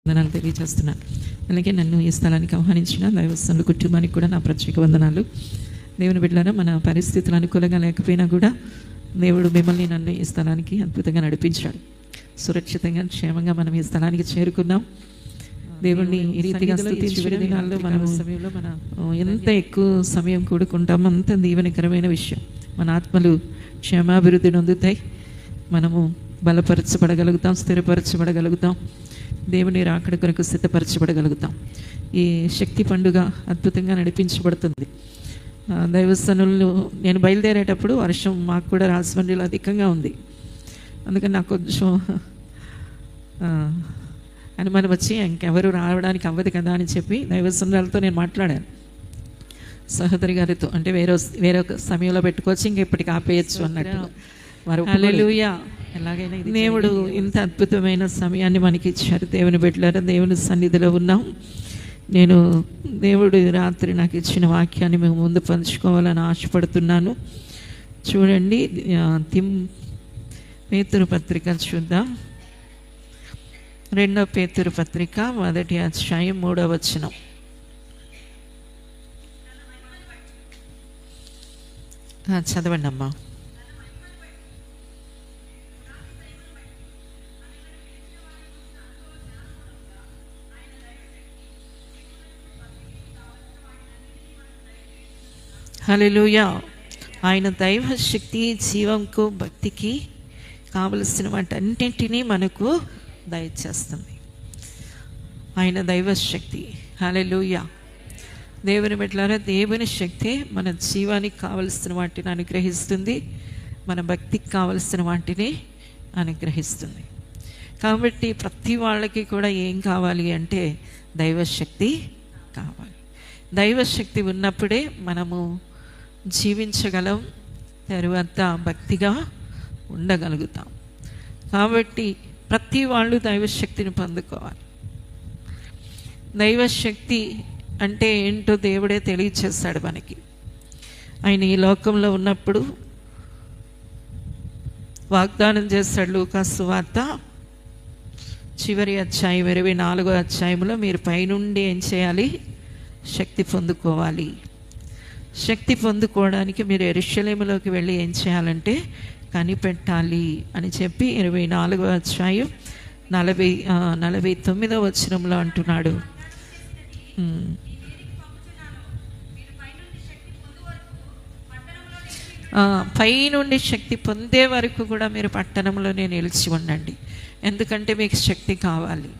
వందనాలు తెలియజేస్తున్నాను. అలాగే నన్ను ఈ స్థలానికి ఆహ్వానించిన దైవస్థానుల కుటుంబానికి కూడా నా ప్రత్యేక వందనాలు. దేవుని బిడ్డలారా, మన పరిస్థితులు అనుకూలంగా లేకపోయినా కూడా దేవుడు మిమ్మల్ని నన్ను ఈ స్థలానికి అద్భుతంగా నడిపించాడు. సురక్షితంగా క్షేమంగా మనం ఈ స్థలానికి చేరుకున్నాం. దేవుణ్ణి ఈ రీతిగా స్తుతించే దినాల్లో మనం సమయంలో ఎంత ఎక్కువ సమయం కూడుకుంటాం అంత దీవెనకరమైన విషయం. మన ఆత్మలు క్షేమాభివృద్ధి నొందుతాయి. మనము బలపరచబడగలుగుతాం, స్థిరపరచబడగలుగుతాం, దేవుని రాకడ కొరకు సిద్ధపరచబడగలుగుతాం. ఈ శక్తి పండుగ అద్భుతంగా నడిపించబడుతుంది. దైవస్థానులు నేను బయలుదేరేటప్పుడు వర్షం మాకు కూడా రాజమండ్రిలో అధికంగా ఉంది. అందుకని నాకు కొంచెం అనుమానం వచ్చి ఇంకెవరు రావడానికి అవ్వదు కదా అని చెప్పి దైవస్థానులతో నేను మాట్లాడాను, సహోదరి గారితో. అంటే వేరొక సమయంలో పెట్టుకోవచ్చు, ఇంక ఇప్పటికి ఆపేయచ్చు అన్నట్టు. వారు హల్లెలూయా. ఎలాగైనా దేవుడు ఇంత అద్భుతమైన సమయాన్ని మనకి ఇచ్చారు. దేవుని బిడ్డలారా, దేవుని సన్నిధిలో ఉన్నాం. నేను దేవుడు రాత్రి నాకు ఇచ్చిన వాక్యాన్ని మేము ముందు పంచుకోవాలని ఆశపడుతున్నాను. చూడండి, పేతురు పత్రిక చూద్దాం. 2వ పేతురు పత్రిక 1వ అధ్యాయం 3వ వచనం. చదవండి అమ్మా. హల్లెలూయా. ఆయన దైవశక్తి జీవంకు భక్తికి కావలసిన వాటన్నింటినీ మనకు దయచేస్తుంది. ఆయన దైవశక్తి. హల్లెలూయా. దేవుని బిడ్డలారా, దేవుని శక్తి మన జీవానికి కావలసిన వాటిని అనుగ్రహిస్తుంది, మన భక్తికి కావలసిన వాటిని అనుగ్రహిస్తుంది. కాబట్టి ప్రతి వాళ్ళకి కూడా ఏం కావాలి అంటే దైవశక్తి కావాలి. దైవశక్తి ఉన్నప్పుడే మనము జీవించగలం, తరువాత భక్తిగా ఉండగలుగుతాం. కాబట్టి ప్రతి వాళ్ళు దైవశక్తిని పొందుకోవాలి. దైవశక్తి అంటే ఏంటో దేవుడే తెలియచేస్తాడు మనకి. ఆయన ఈ లోకంలో ఉన్నప్పుడు వాగ్దానం చేస్తాడు. లూకాసు సువార్త చివరి అధ్యాయం 24వ అధ్యాయంలో మీరు పైనుండి ఏం చేయాలి? శక్తి పొందుకోవాలి. శక్తి పొందుకోవడానికి మీరు యెరూషలేములోకి వెళ్ళి ఏం చేయాలంటే కనిపెట్టాలి అని చెప్పి 24వ అధ్యాయం 49వ వచనంలో అంటున్నాడు. పైనుండి శక్తి పొందే వరకు కూడా మీరు పట్టణంలోనే నిలిచి ఉండండి. ఎందుకంటే మీకు శక్తి కావాలి.